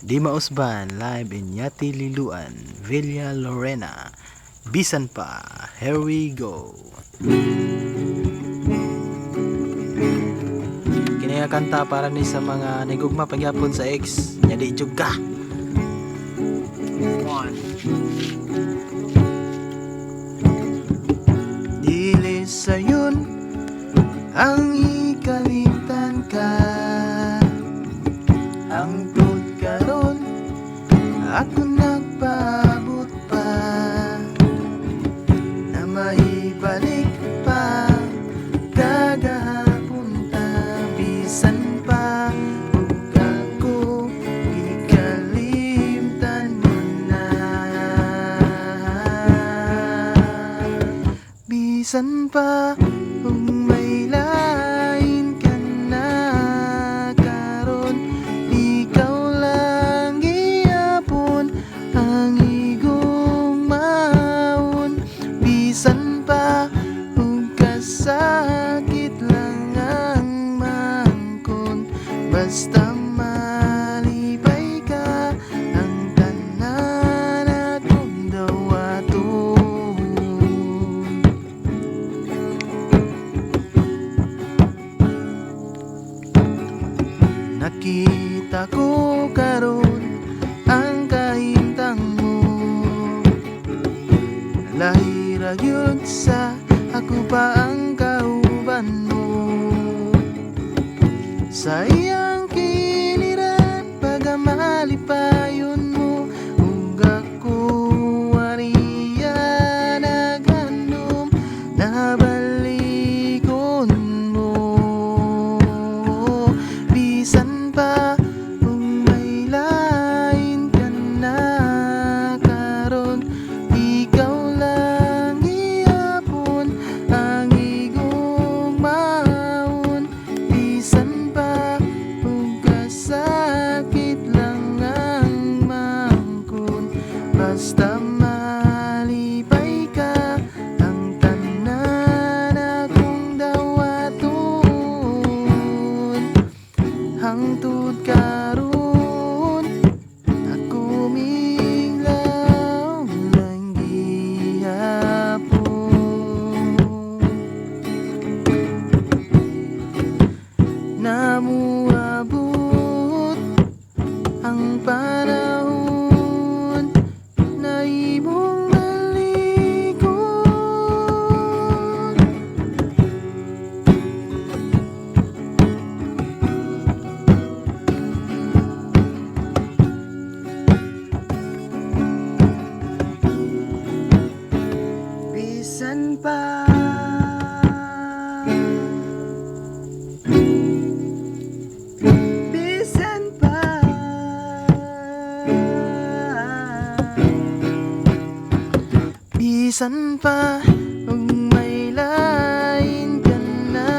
Di Mausban, live in Yati Liluan, Villa Lorena. Bisan pa, here we go. Kini nga kanta para ni sa mga nagugma pagyapon sa ex. Nya di jud ka. Dili sayon ang ikalimtan ka. Hangtod karon ako nagpaabot pa na maibalik pa kagahapon ta. Bisan pa ug ako ikalimtan mo na. Bisan pa ug may lain ka na karon, ikaw lang gihapon ang igong maun. Bisan pa ug kasakit lang ang mangkon, basta malipay ka ang tanan akong dawaton. Nakita ko karon ang kahimtang mo, lahira gyud sa ako pa ang kauban mo. Sa iyang kiliran pagamalipayon mo, ug ako wariya naghanom nabalikon mo. Bisan pa ug may lain ka na karon, ikaw lang gihapon ang igong maun. Bisan pa ug kasakit lang ang mangkon, basta malipay ka ang tanan akong dawaton. Hangtod karon ako minglaw lang gihapon. Namuabot ang panahon na imong malikon. Bisan pa bisan pa bisan pa ug may lain ka na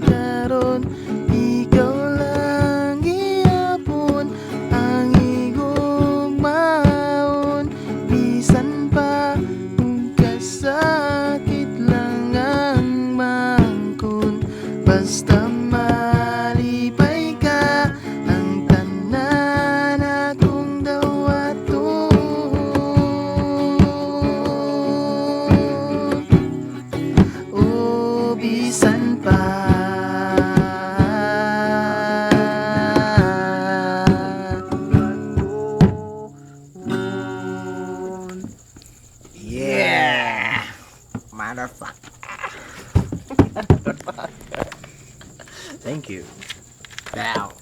karon, ikaw lang gihapon ang igong maun. Bisan pa ug kasakit lang ang mangkon, basta malipay ka ang tanan akong dawaton. Oh, bisan pa. Yeah, motherfucker. Thank you. Wow.